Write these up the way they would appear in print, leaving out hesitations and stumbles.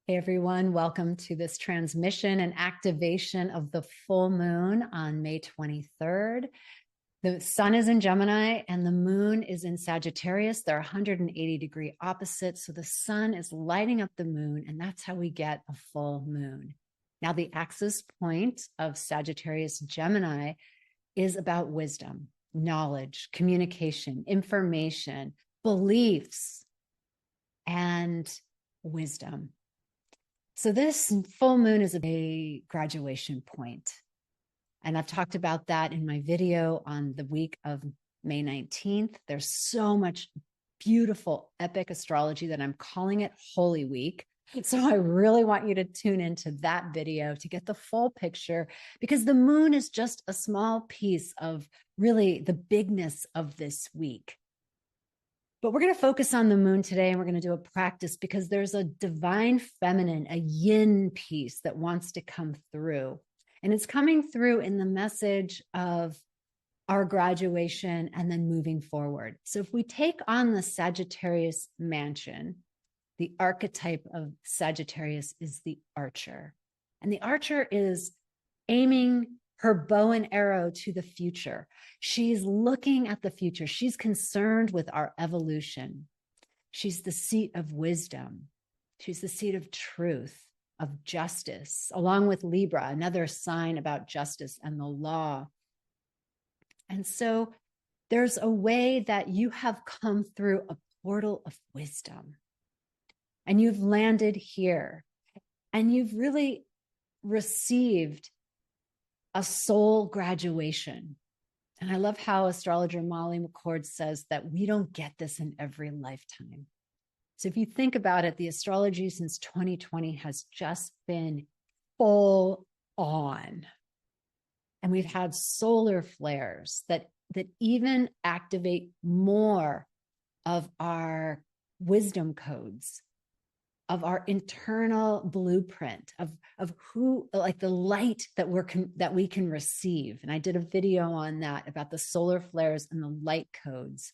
Hey everyone, welcome to this transmission and activation of the full moon on May 23rd. The sun is in Gemini and the moon is in Sagittarius. They're 180-degree opposites. So the sun is lighting up the moon, and that's how we get a full moon. Now, the axis point of Sagittarius Gemini is about wisdom, knowledge, communication, information, beliefs, and wisdom. So this full moon is a graduation point. And I've talked about that in my video on the week of May 19th. There's so much beautiful, epic astrology that I'm calling it Holy Week. So I really want you to tune into that video to get the full picture, because the moon is just a small piece of really the bigness of this week. But we're going to focus on the moon today, and we're going to do a practice because there's a divine feminine, a yin piece that wants to come through. And it's coming through in the message of our graduation and then moving forward. So if we take on the Sagittarius mansion, the archetype of Sagittarius is the archer. And the archer is aiming her bow and arrow to the future. She's looking at the future. She's concerned with our evolution. She's the seat of wisdom. She's the seat of truth, of justice, along with Libra, another sign about justice and the law. And so there's a way that you have come through a portal of wisdom, and you've landed here, and you've really received a soul graduation. And I love how astrologer Molly McCord says that we don't get this in every lifetime. So if you think about it, the astrology since 2020 has just been full on. And we've had solar flares that even activate more of our wisdom codes, of our internal blueprint, of who, like the light that we can receive. And I did a video on that about the solar flares and the light codes.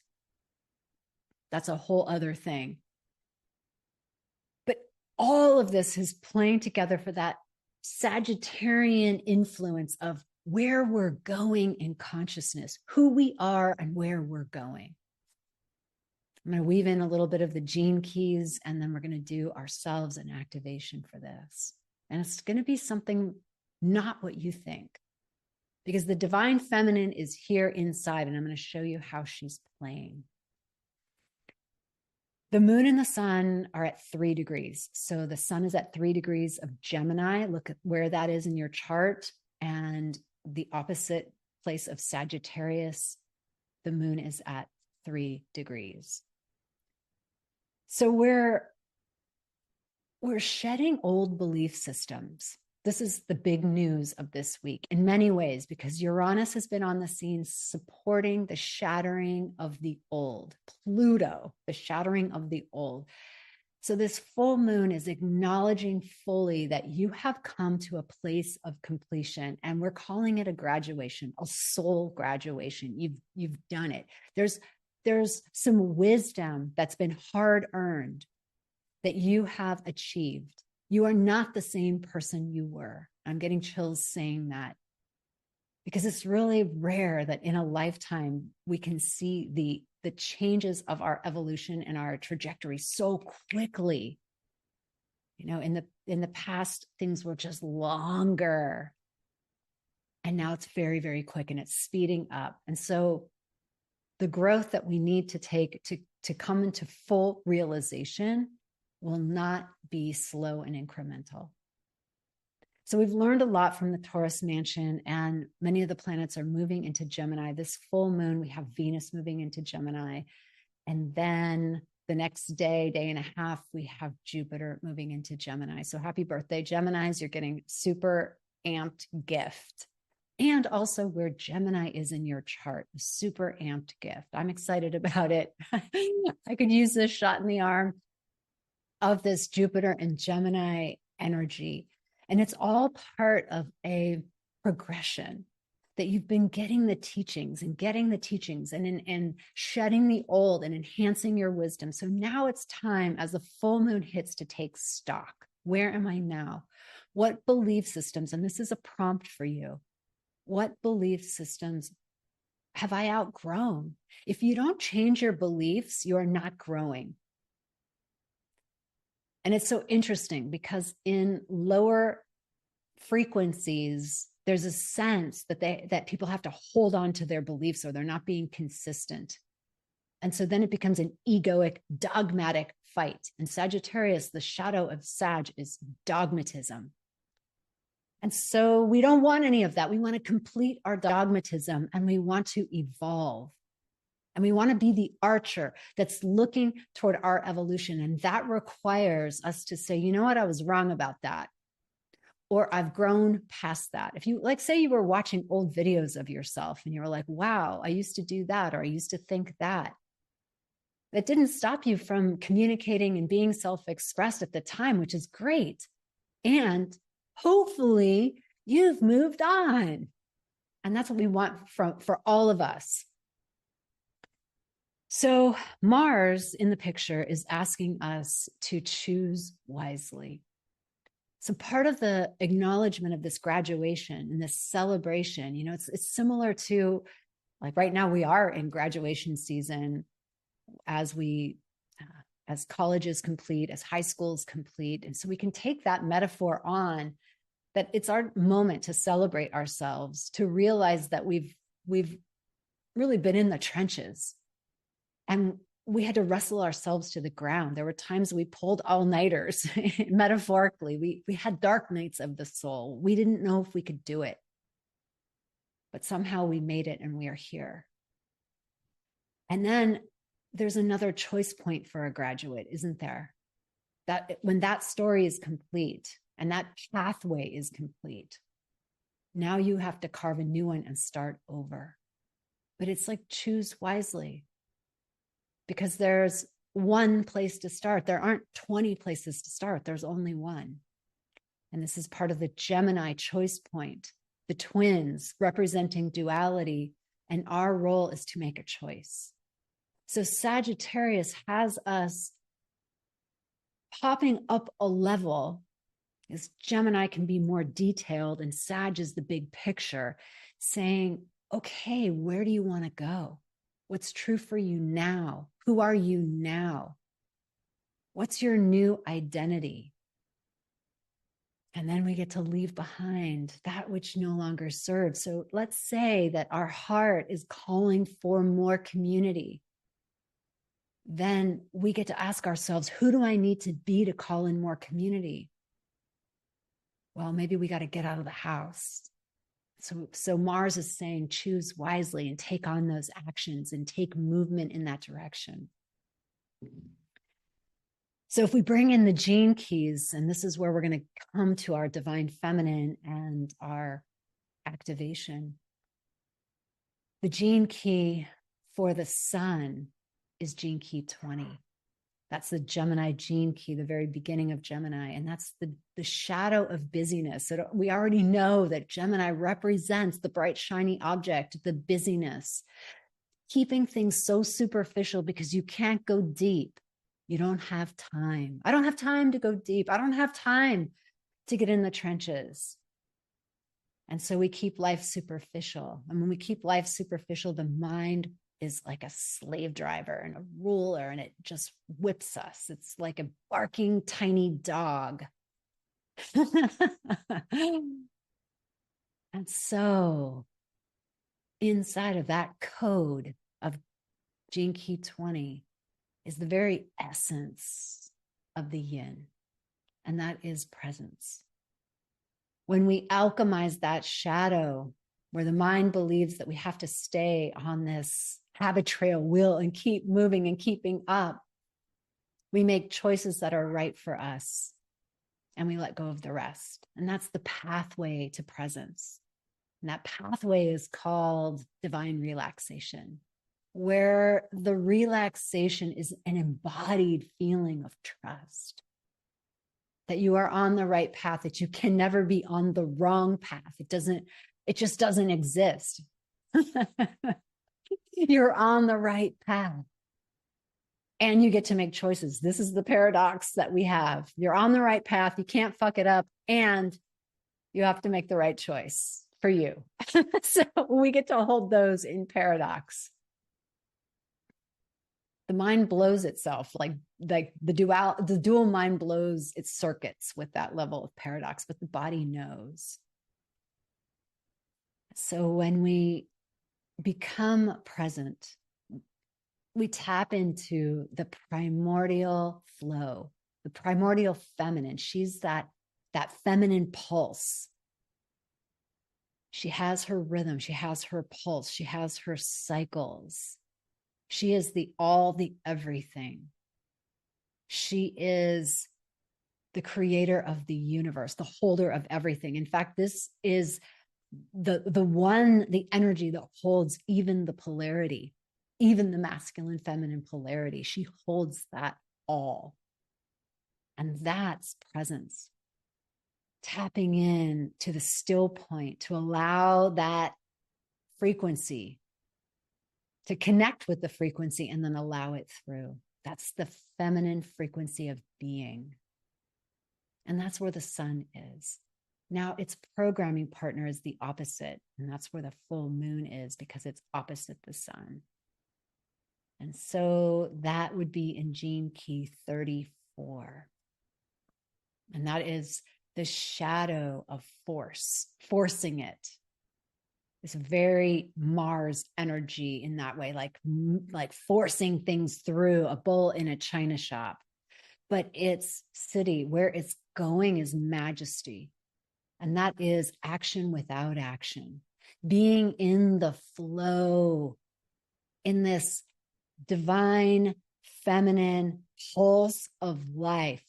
That's a whole other thing. But all of this is playing together for that Sagittarian influence of where we're going in consciousness, who we are and where we're going. I'm going to weave in a little bit of the gene keys, and then we're going to do ourselves an activation for this. And it's going to be something not what you think, because the divine feminine is here inside, and I'm going to show you how she's playing. The moon and the sun are at 3 degrees. So the sun is at 3 degrees of Gemini. Look at where that is in your chart. And the opposite place of Sagittarius, the moon is at 3 degrees. So we're shedding old belief systems. This is the big news of this week in many ways, because Uranus has been on the scene supporting the shattering of the old. Pluto, the shattering of the old. So this full moon is acknowledging fully that you have come to a place of completion, and we're calling it a graduation, a soul graduation. You've done it. There's some wisdom that's been hard earned that you have achieved. You are not the same person you were. I'm getting chills saying that, because it's really rare that in a lifetime we can see the changes of our evolution and our trajectory so quickly. You know, in the past, things were just longer, and now it's very, very quick, and it's speeding up. And so the growth that we need to take to come into full realization will not be slow and incremental. So we've learned a lot from the Taurus mansion, and many of the planets are moving into Gemini. This full moon, we have Venus moving into Gemini. And then the next day and a half, we have Jupiter moving into Gemini. So happy birthday, Geminis. You're getting super amped gift. And also where Gemini is in your chart, a super amped gift. I'm excited about it. I could use this shot in the arm of this Jupiter and Gemini energy. And it's all part of a progression that you've been getting the teachings and shedding the old and enhancing your wisdom. So now it's time, as the full moon hits, to take stock. Where am I now? What belief systems, and this is a prompt for you, what belief systems have I outgrown? If you don't change your beliefs, you are not growing. And it's so interesting because in lower frequencies, there's a sense that people have to hold on to their beliefs or they're not being consistent. And so then it becomes an egoic, dogmatic fight. In Sagittarius, the shadow of Sag is dogmatism. And so we don't want any of that. We want to complete our dogmatism and we want to evolve. And we want to be the archer that's looking toward our evolution. And that requires us to say, you know what, I was wrong about that. Or I've grown past that. If you, like, say you were watching old videos of yourself and you were like, wow, I used to do that, or I used to think that. That didn't stop you from communicating and being self-expressed at the time, which is great. And hopefully you've moved on. And that's what we want for all of us. So Mars in the picture is asking us to choose wisely. So part of the acknowledgement of this graduation and this celebration, you know, it's similar to, like, right now we are in graduation season as colleges complete, as high schools complete. And so we can take that metaphor on, that it's our moment to celebrate ourselves, to realize that we've really been in the trenches and we had to wrestle ourselves to the ground. There were times we pulled all-nighters, metaphorically. We had dark nights of the soul. We didn't know if we could do it, but somehow we made it and we are here. And then there's another choice point for a graduate, isn't there? That when that story is complete and that pathway is complete, now you have to carve a new one and start over. But it's like, choose wisely, because there's one place to start. There aren't 20 places to start. There's only one. And this is part of the Gemini choice point, the twins representing duality. And our role is to make a choice. So Sagittarius has us popping up a level, as Gemini can be more detailed and Sag is the big picture, saying, okay, where do you want to go? What's true for you now? Who are you now? What's your new identity? And then we get to leave behind that which no longer serves. So let's say that our heart is calling for more community. Then we get to ask ourselves, who do I need to be to call in more community? Well, maybe we got to get out of the house. So Mars is saying, choose wisely and take on those actions and take movement in that direction. So if we bring in the gene keys, and this is where we're going to come to our divine feminine and our activation. The gene key for the sun is gene key 20. That's the Gemini gene key, the very beginning of Gemini. And that's the shadow of busyness. So we already know that Gemini represents the bright, shiny object, the busyness, keeping things so superficial because you can't go deep. You don't have time. I don't have time to go deep. I don't have time to get in the trenches. And so we keep life superficial. And when we keep life superficial, the mind is like a slave driver and a ruler, and it just whips us. It's like a barking tiny dog. And so inside of that code of gene key 20 is the very essence of the yin, and that is presence. When we alchemize that shadow, where the mind believes that we have to stay on this habit-trail wheel and keep moving and keeping up, we make choices that are right for us and we let go of the rest. And that's the pathway to presence. And that pathway is called divine relaxation, where the relaxation is an embodied feeling of trust, that you are on the right path, that you can never be on the wrong path. It just doesn't exist. You're on the right path. and you get to make choices. This is the paradox that we have. You're on the right path. You can't fuck it up. And you have to make the right choice for you. So we get to hold those in paradox. The mind blows itself, like the dual mind blows its circuits with that level of paradox, but the body knows. So when we become present, we tap into the primordial flow, the primordial feminine. She's that feminine pulse. She has her rhythm. She has her pulse. She has her cycles. She is the all, the everything. She is the creator of the universe, the holder of everything. In fact, this is the energy that holds even the polarity, even the masculine, feminine polarity. She holds that all. And that's presence. Tapping in to the still point to allow that frequency to connect with the frequency and then allow it through. That's the feminine frequency of being. And that's where the sun is. Now its programming partner is the opposite. And that's where the full moon is, because it's opposite the sun. And so that would be in gene key 34. And that is the shadow of force, forcing it. It's very Mars energy in that way, like forcing things through a bull in a china shop. But its city, where it's going, is majesty. And that is action without action. Being in the flow, in this divine, feminine pulse of life,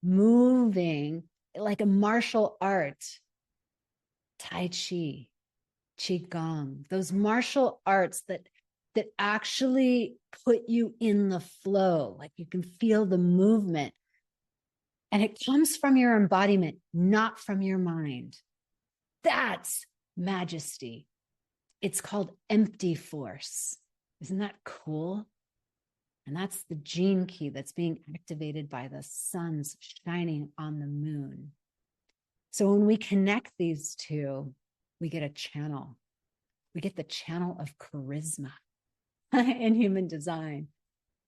moving like a martial art, Tai Chi, Qigong, those martial arts that actually put you in the flow, like you can feel the movement. And it comes from your embodiment, not from your mind. That's majesty. It's called empty force. Isn't that cool? And that's the gene key that's being activated by the sun's shining on the moon. So when we connect these two, we get a channel. We get the channel of charisma in human design.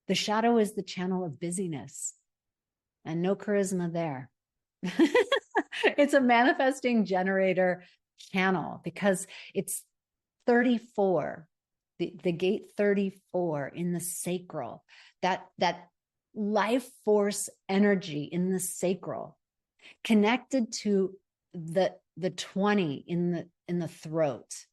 The shadow is the channel of busyness, and no charisma there. It's a manifesting generator channel because it's 34, the gate 34 in the sacral, that life force energy in the sacral, connected to the 20 in the throat.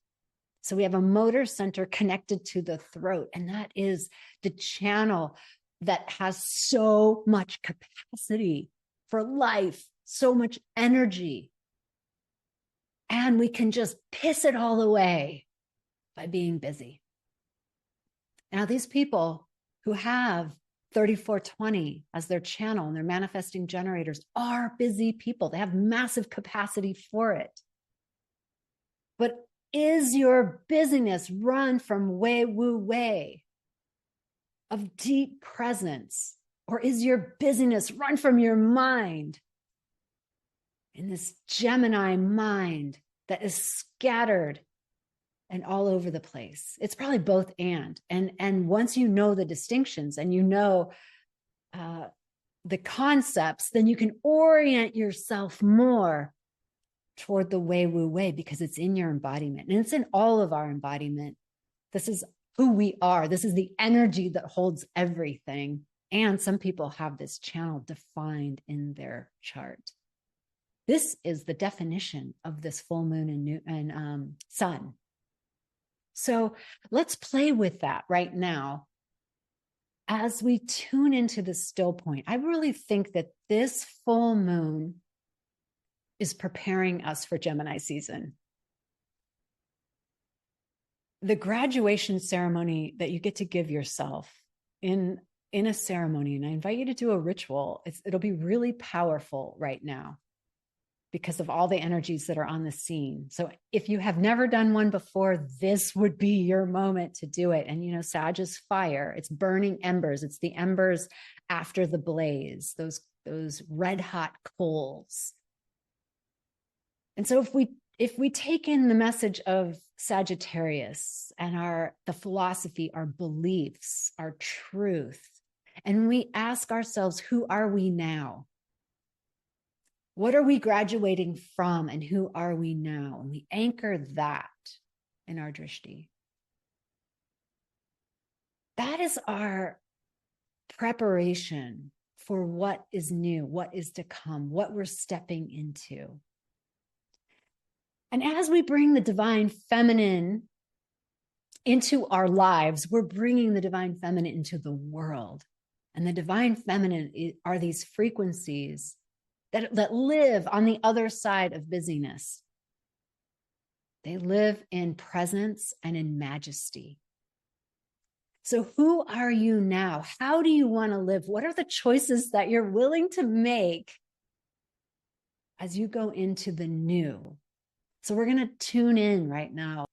So we have a motor center connected to the throat, and that is the channel that has so much capacity for life, so much energy. And we can just piss it all away by being busy. Now, these people who have 3420 as their channel and their manifesting generators are busy people. They have massive capacity for it. But is your busyness run from way woo way of deep presence? Or is your busyness run from your mind? In this Gemini mind that is scattered and all over the place. It's probably both and once you know the distinctions and you know the concepts, then you can orient yourself more toward the way woo way, because it's in your embodiment, and it's in all of our embodiment. This is who we are. This is the energy that holds everything. And some people have this channel defined in their chart. This is the definition of this full moon and sun. So let's play with that right now as we tune into the still point. I really think that this full moon is preparing us for Gemini season. The graduation ceremony that you get to give yourself in a ceremony, and I invite you to do a ritual. It'll be really powerful right now, because of all the energies that are on the scene. So if you have never done one before, this would be your moment to do it. And, you know, Sag is fire. It's burning embers. It's the embers after the blaze, those red hot coals. And so if we take in the message of Sagittarius and the philosophy, our beliefs, our truth, and we ask ourselves, who are we now? What are we graduating from, and who are we now? And we anchor that in our drishti. That is our preparation for what is new, what is to come, what we're stepping into. And as we bring the divine feminine into our lives, we're bringing the divine feminine into the world. And the divine feminine are these frequencies that live on the other side of busyness. They live in presence and in majesty. So who are you now? How do you want to live? What are the choices that you're willing to make as you go into the new? So we're going to tune in right now,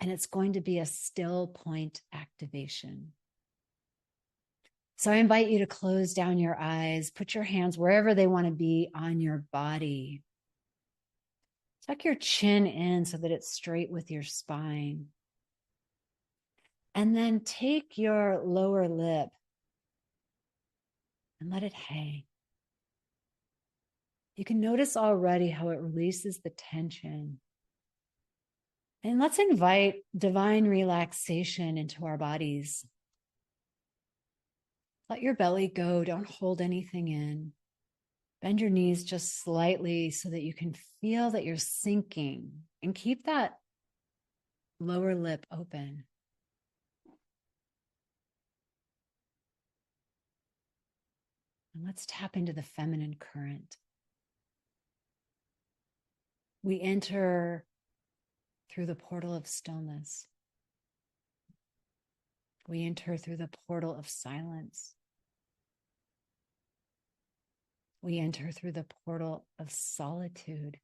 and it's going to be a still point activation. So I invite you to close down your eyes, put your hands wherever they want to be on your body. Tuck your chin in so that it's straight with your spine. And then take your lower lip and let it hang. You can notice already how it releases the tension. And let's invite divine relaxation into our bodies. Let your belly go. Don't hold anything in. Bend your knees just slightly so that you can feel that you're sinking, and keep that lower lip open. And let's tap into the feminine current. We enter through the portal of stillness. We enter through the portal of silence. We enter through the portal of solitude.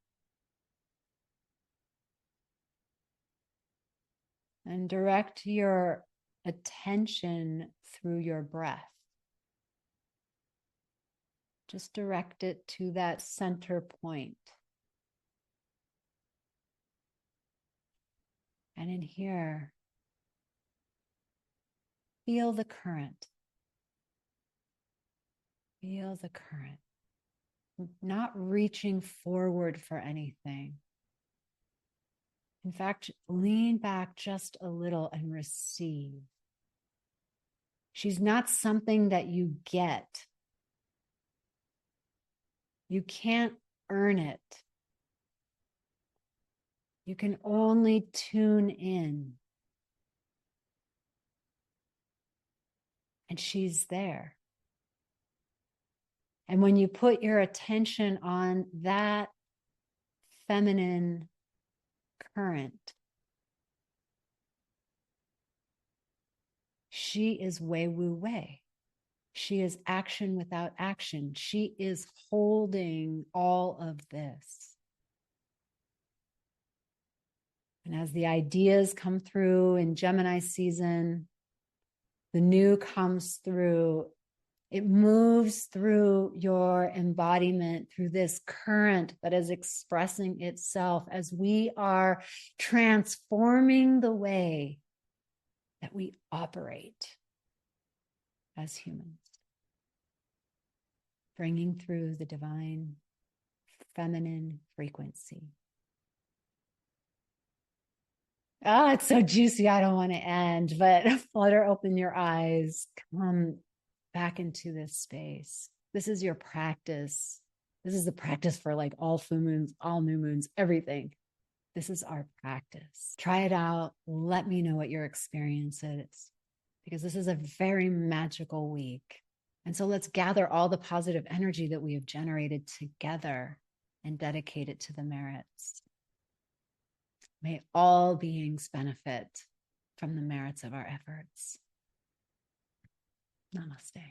And direct your attention through your breath. Just direct it to that center point. And in here, feel the current. Feel the current. Not reaching forward for anything. In fact, lean back just a little and receive. She's not something that you get. You can't earn it. You can only tune in. And she's there. And when you put your attention on that feminine current, she is Wei Wu Wei. She is action without action. She is holding all of this. And as the ideas come through in Gemini season, the new comes through. It moves through your embodiment, through this current that is expressing itself as we are transforming the way that we operate as humans, bringing through the divine feminine frequency. Oh, it's so juicy. I don't want to end, but let her open your eyes. Come back into this space. This is your practice. This is the practice for like all full moons, all new moons, everything. This is our practice. Try it out. Let me know what your experience is, because this is a very magical week. And so let's gather all the positive energy that we have generated together and dedicate it to the merits. May all beings benefit from the merits of our efforts. Namaste.